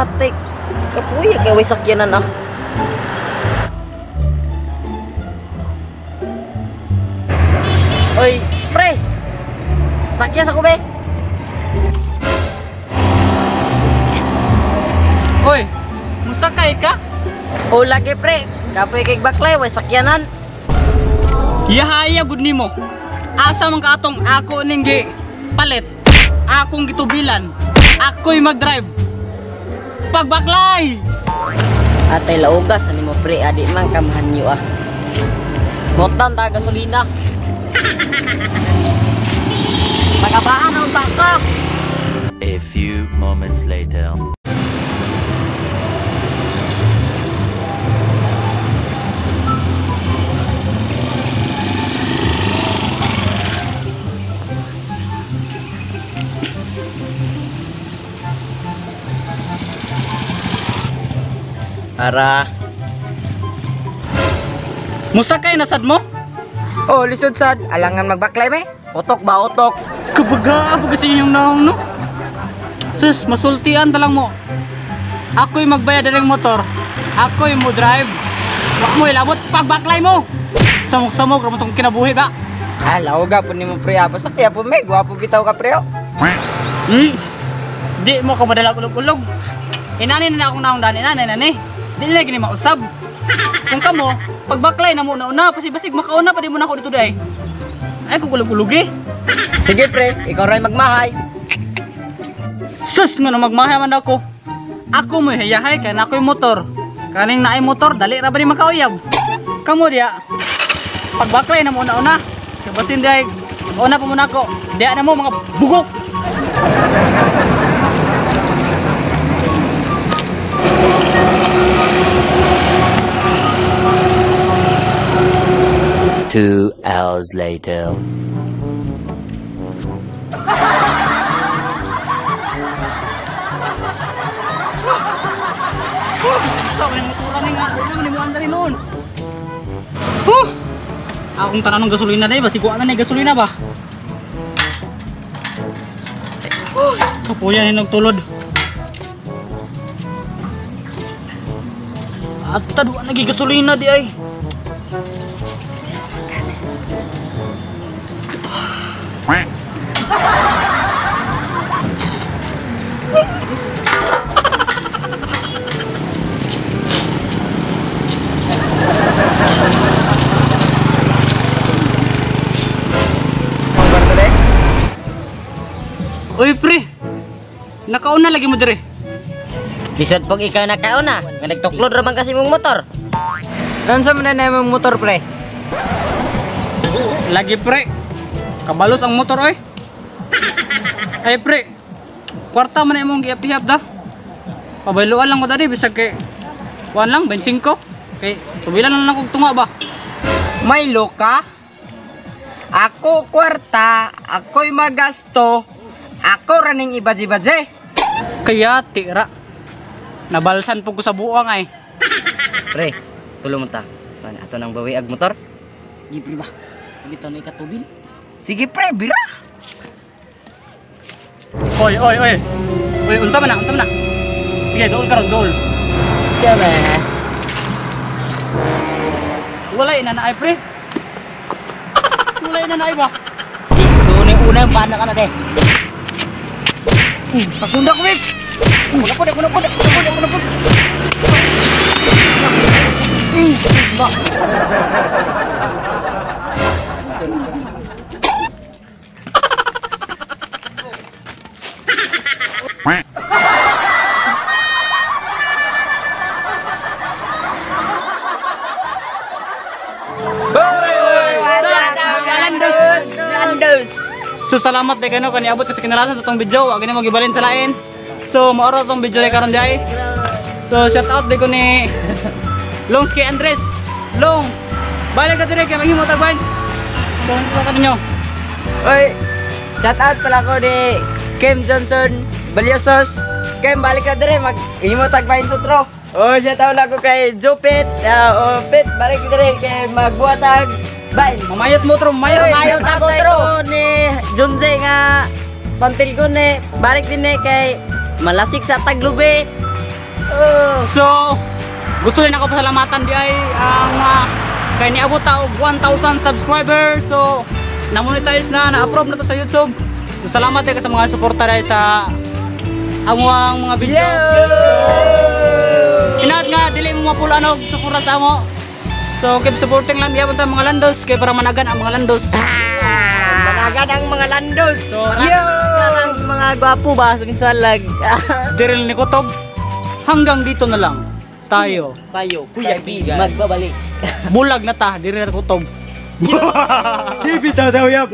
matik. Kapuya kaya way sakyanan ah. Oy, pre. Sakyan ako be. Oy, musakay ka? O lagi pre. Kapoy kay baklay way sakyanan. Yahaya gud nimo. Asa man ka atong ako ning gi palit. Akong gitubilan. Ako'y mag-drive. Pagbaklay. Atay laugas ani mo pre, adi man kamahanyo ah. Motan ta gasolina. Pagabaan ang bangkok. A few moments later. Ara. Musakay na sad mo? Oh, lisod sad. Alangan magbaklay me. Otok ba otok? Kabaga po kasi yung naong no. Sus, masultian talang mo. Ako'y magbayad ng motor. Ako'y mo drive. Wak mo ilabot pagbaklay mo. Samok-samok ramon tong kinabuhi ba? Ah, lauga po ni mo pre. Basta kaya po me. Gwapo bitaw ka pre. Di mo ka madala ulog-ulog. Inanin na akong naong dani. Inani. Di na gini mausab. Kung kamo, pagbaklay na muna una. Pasig-basig makauna pa di mo na ako dito day. Ay, kugulog-ulog eh. Sige pre, ikaw rin magmahay. Sus nga no magmahay man ako. Ako mo hayahay kaya na ako'y motor. Kaning naay motor, dali ra ba ni makauyab. Kamo diya. Pagbaklay na muna una. Kabasin day, una pa muna ako. Diya na mo mga bugok. Two hours later. Sa kanyang motoran ni nga, wala man mo andali noon. Akong tananong gasolina day, basi kuha na ni gasolina ba? Kapuya ni nagtulod. At tadwa nagi gasolina di ay. Uy pre, nakauna lagi mo dire. Lisod pag ikaw nakauna. Nga nagtuklod raman kasi mong motor. Ganun sa mananay mong motor pre? Lagi pre, kabalos ang motor oy. Ay pre, kwarta man imong giapihap da. Pabayloan lang ko tadi bisag kay kuan lang 25. Kay tubilan lang kog tunga ba. May loka? Ako kwarta, ako'y magasto, ako raning ibadzi-badzi. Kaya tira. Nabalsan po ko sa buwang ay. Pre, tulong mo ta. Saan ato nang bawi ag motor? Libre ba? Dito na ikatubil. Sige pre, bira. Oy. Uy, unta man na. Sige, dool ka ron, dool. Sige ba? Wala na naay pre. Wala na naay ba? Doon una yung paano ka na de. Pasunda ko wik. Unapod. Ba. So salamat day kano kaniabot kasi kinalasan sa tong video. Wag ni mo gibalin sa lain. So maoro tong video day karon day. So shout out day ko ni Long kay Andres. Long. Balik ka dire kay maghimo tagban. So ano kanyo? Oy. Shout out pala ko ni Kim Johnson Balyosos. Kim balik ka dire mag-imo tagbayin sutro. Oh, shout out lang ko kay Jopit. Pit balik ka dire kay magbuhatag. Bye. Mamayat mo tro, Mamayot ako tro ni Junze nga pantil ko ni balik din kay malasik sa Taglube. So, gusto din ako pasalamatan di ay ang kay niabot ta og 1,000 subscribers. So, na-monetize na-approve na to sa YouTube. So, salamat din sa mga suporta dahil sa amuang mga video. Inaat nga dili mo mapula og suporta sa amo. So, keep supporting lang diya sa mga landos kay para managan ang mga landos. Managan ang mga landos. So, Ang mga gwapo ba sa kinsalag. Diril ni Kutob. Hanggang dito na lang tayo. Tayo, Kuya B, magbabalik. Bulag na ta, diril ni Kutob. Bitaw daw yap.